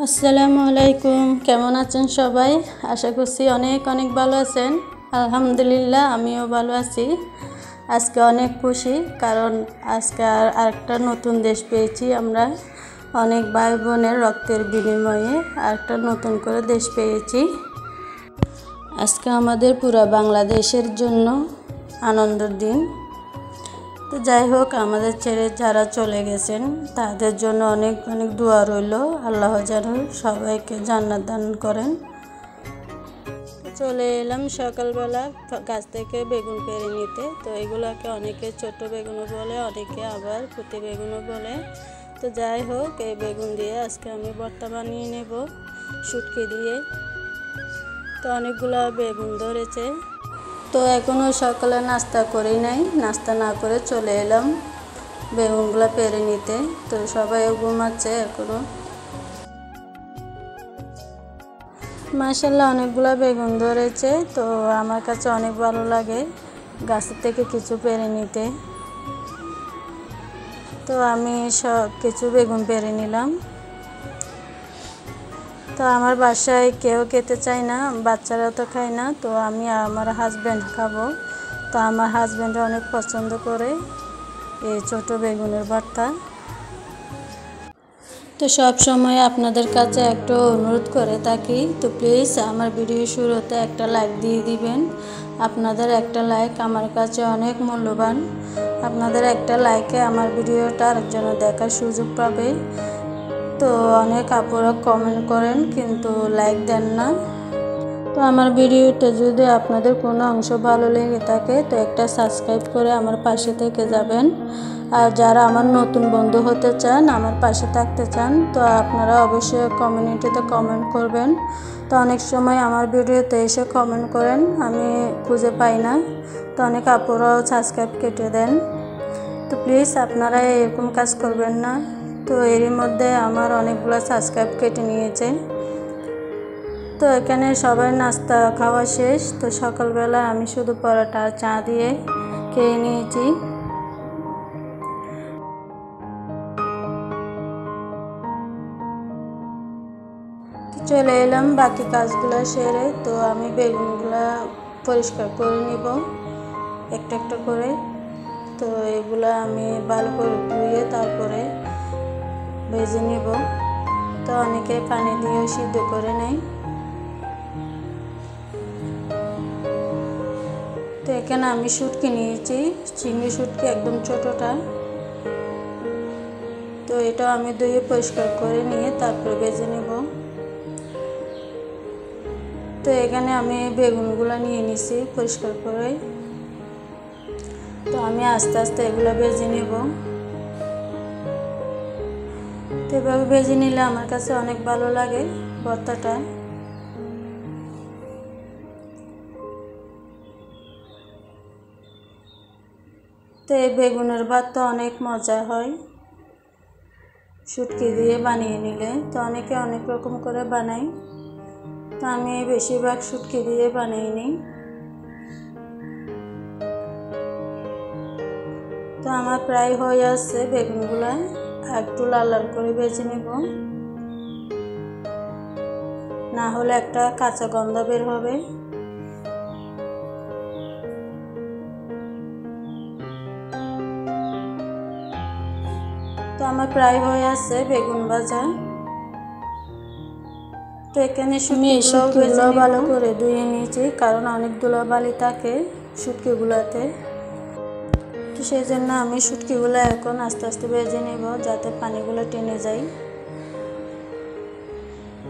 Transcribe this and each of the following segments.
আসসালামু আলাইকুম। কেমন আছেন সবাই? আশা করছি অনেক অনেক ভালো আছেন। আলহামদুলিল্লাহ আমিও ভালো আছি। আজকে অনেক খুশি, কারণ আজকে আরেকটা নতুন দেশ পেয়েছি। আমরা অনেক ভাই বোনের রক্তের বিনিময়ে আরেকটা নতুন করে দেশ পেয়েছি। আজকে আমাদের পুরো বাংলাদেশের জন্য আনন্দের দিন। তো যাই হোক, আমাদের ছেড়ে যারা চলে গেছেন তাদের জন্য অনেক অনেক দোয়া রইল। আল্লাহ যেন সবাইকে জান্নাত দান করেন। চলে এলাম সকালবেলা গাছ থেকে বেগুন পেড়ে নিতে। তো এগুলোকে অনেকে ছোট বেগুনও বলে, অনেকে আবার পুঁতি বেগুনও বলে। তো যাই হোক, এই বেগুন দিয়ে আজকে আমি ভর্তা বানিয়ে নেব শুটকি দিয়ে। তো অনেকগুলো বেগুন ধরেছে। তো এখনও সকালে নাস্তা করি নাই, নাস্তা না করে চলে এলাম বেগুনগুলো পেরে নিতে। তো সবাই ঘুমাচ্ছে এখনও। মাশাআল্লাহ অনেকগুলো বেগুন ধরেছে। তো আমার কাছে অনেক ভালো লাগে গাছের থেকে কিছু পেরে নিতে। তো আমি সব কিছু বেগুন পেরে নিলাম। তো আমার বাসায় কেউ খেতে চায় না, বাচ্চারা তো খায় না। তো আমি আর আমার হাজব্যান্ড খাবো। তো আমার হাজব্যান্ড অনেক পছন্দ করে এই ছোট বেগুনের ভর্তা। তো সব সময় আপনাদের কাছে একটা অনুরোধ করে থাকি, তো প্লিজ আমার ভিডিও শুরুতে একটা লাইক দিয়ে দিবেন। আপনাদের একটা লাইক আমার কাছে অনেক মূল্যবান। আপনাদের একটা লাইকে আমার ভিডিওটা আরেকজনের দেখার সুযোগ পাবে। তো অনেক আপুরা কমেন্ট করেন কিন্তু লাইক দেন না। তো আমার ভিডিওতে যদি আপনাদের কোনো অংশ ভালো লেগে থাকে তো একটা সাবস্ক্রাইব করে আমার পাশে থেকে যাবেন। আর যারা আমার নতুন বন্ধু হতে চান, আমার পাশে থাকতে চান, তো আপনারা অবশ্যই কমিউনিটিতে কমেন্ট করবেন। তো অনেক সময় আমার ভিডিওতে এসে কমেন্ট করেন, আমি খুঁজে পাই না। তো অনেক আপুরাও সাবস্ক্রাইব কেটে দেন। তো প্লিজ আপনারা এরকম কাজ করবেন না। তো এরই মধ্যে আমার অনেকগুলো সাবস্ক্রাইব কেটে নিয়েছে। তো এখানে সবাই নাস্তা খাওয়া শেষ। তো সকালবেলা আমি শুধু পরোটা চা দিয়ে খেয়ে নিয়েছি। চলে এলাম বাকি কাজগুলো সেরে। তো আমি বেগুনগুলো পরিষ্কার করে নিব একটা একটা করে। তো এগুলো আমি ভালো করে ধুয়ে তারপরে ভেজে নিব। তো অনেকে পানি দিয়েও সিদ্ধ করে নেয়। তো এখানে আমি শুটকি নিয়েছি, চিংড়ি শুটকি, একদম ছোটোটা। তো এটা আমি ধুয়ে পরিষ্কার করে নিয়ে তারপরে ভেজে নেব। তো এখানে আমি বেগুনগুলো নিয়ে নিছি পরিষ্কার করে। তো আমি আস্তে আস্তে এগুলো ভেজে নেব। তো এভাবে ভেজে নিলে আমার কাছে অনেক ভালো লাগে ভর্তাটা। তো এই বেগুনের ভর্তা অনেক মজা হয় শুটকি দিয়ে বানিয়ে নিলে। তো অনেকে অনেক রকম করে বানাই, তো আমি বেশিরভাগ শুটকি দিয়ে বানিয়ে নিই। তো আমার প্রায় হয়ে আসছে বেগুনগুলো, একটু লাল লাল করে ভেজে নেব, না হলে একটা কাঁচা গন্ধ বের হবে। তো আমার প্রায় হয়ে আসছে বেগুন ভাজা। তো এখানে শুটকিগুলো ভালো করে ধুয়ে নিয়েছি, কারণ অনেক ধুলাবালি থাকে শুটকিগুলোতে। তো সেই জন্য আমি শুটকিগুলো এখন আস্তে আস্তে ভেজে নেব যাতে পানিগুলো টেনে যায়।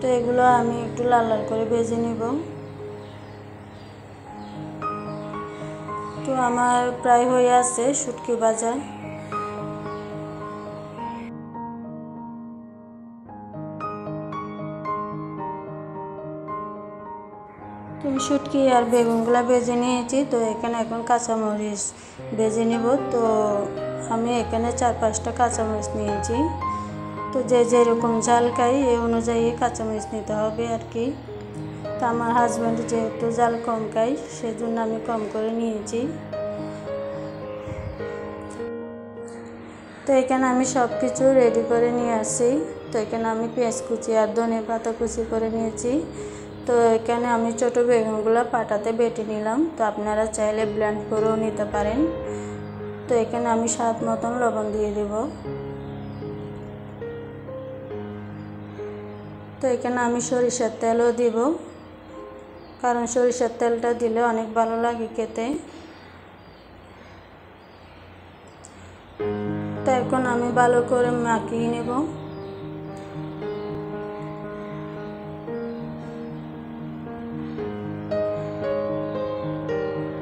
তো এগুলো আমি একটু লাল লাল করে ভেজে নেব। তো আমার প্রায় হয়ে আছে শুটকি ভাজা। তো শুটকি আর বেগুনগুলো ভেজে নিয়েছি। তো এখানে এখন কাঁচামরিচ ভেজে নেব। তো আমি এখানে 4-5টা কাঁচামরিচ নিয়েছি। তো যে যেরকম ঝাল খাই এই অনুযায়ী কাঁচামরিচ নিতে হবে আর কি। তো আমার হাজব্যান্ড যেহেতু ঝাল কম খায় সেজন্য আমি কম করে নিয়েছি। তো এখানে আমি সব কিছু রেডি করে নিয়ে আসি। তো এখানে আমি পেঁয়াজ কুচি আর ধনিয়া পাতা কুচি করে নিয়েছি। তো এখানে আমি ছোটো বেগুনগুলো পাটাতে বেটে নিলাম। তো আপনারা চাইলে ব্লেন্ড করেও নিতে পারেন। তো এখানে আমি স্বাদ মতন লবণ দিয়ে দেব। তো এখানে আমি সরিষার তেলও দিব, কারণ সরিষার তেলটা দিলে অনেক ভালো লাগে খেতে। তো এখন আমি ভালো করে মাখিয়ে নেব।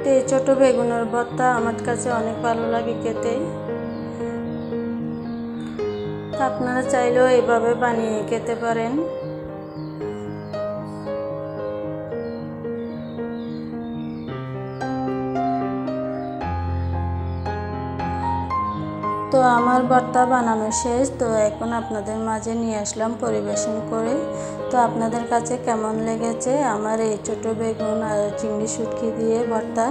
তো এই ছোটো বেগুনের ভর্তা আমার কাছে অনেক ভালো লাগে খেতে। আপনারা চাইলেও এইভাবে বানিয়ে খেতে পারেন। তো আমার ভর্তা বানানো শেষ। তো এখন আপনাদের মাঝে নিয়ে আসলাম পরিবেশন করে। তো আপনাদের কাছে কেমন লেগেছে আমার এই ছোটো বেগুন আর চিংড়ি শুটকি দিয়ে ভর্তা,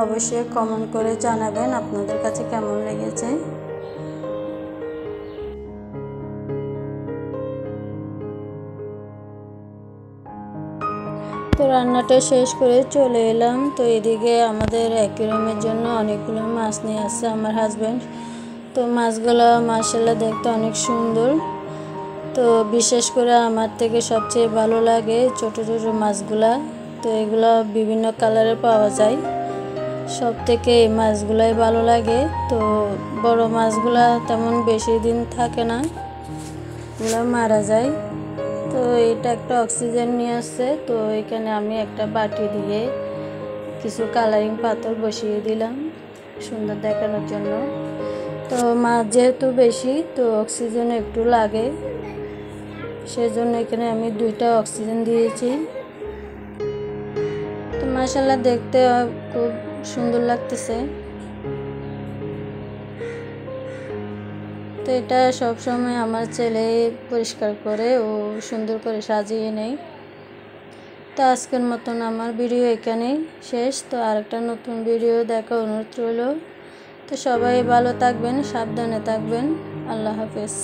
অবশ্যই কমেন্ট করে জানাবেন আপনাদের কাছে কেমন লেগেছে। তো রান্নাটা শেষ করে চলে এলাম। তো এদিকে আমাদের অ্যাকুয়ারিয়ামের জন্য অনেকগুলো মাছ নিয়ে আসছে আমার হাজব্যান্ড। তো মাছগুলো মাশাআল্লাহ দেখতে অনেক সুন্দর। তো বিশেষ করে আমার থেকে সবচেয়ে ভালো লাগে ছোট ছোট মাছগুলা। তো এগুলো বিভিন্ন কালারের পাওয়া যায়, সব থেকে এই মাছগুলাই ভালো লাগে। তো বড় মাছগুলা তেমন বেশি দিন থাকে না, এগুলো মারা যায়। তো এটা একটা অক্সিজেন নিয়ে আসছে। তো এখানে আমি একটা বাটি দিয়ে কিছু কালারিং পাথর বসিয়ে দিলাম সুন্দর দেখানোর জন্য। তো মাছ যেহেতু বেশি, তো অক্সিজেন একটু লাগে, সেজন্য এখানে আমি 2টা অক্সিজেন দিয়েছি। তো মাশাআল্লাহ দেখতে খুব সুন্দর লাগতেছে। তো এটা সবসময় আমার ছেলে পরিষ্কার করে ও সুন্দর করে সাজিয়ে নেয়। তো আজকের মতন আমার ভিডিও এখানেই শেষ। তো আরেকটা নতুন ভিডিও দেখা অনুরোধ রইল। তো সবাই ভালো থাকবেন, সাবধানে থাকবেন। আল্লাহ হাফেজ।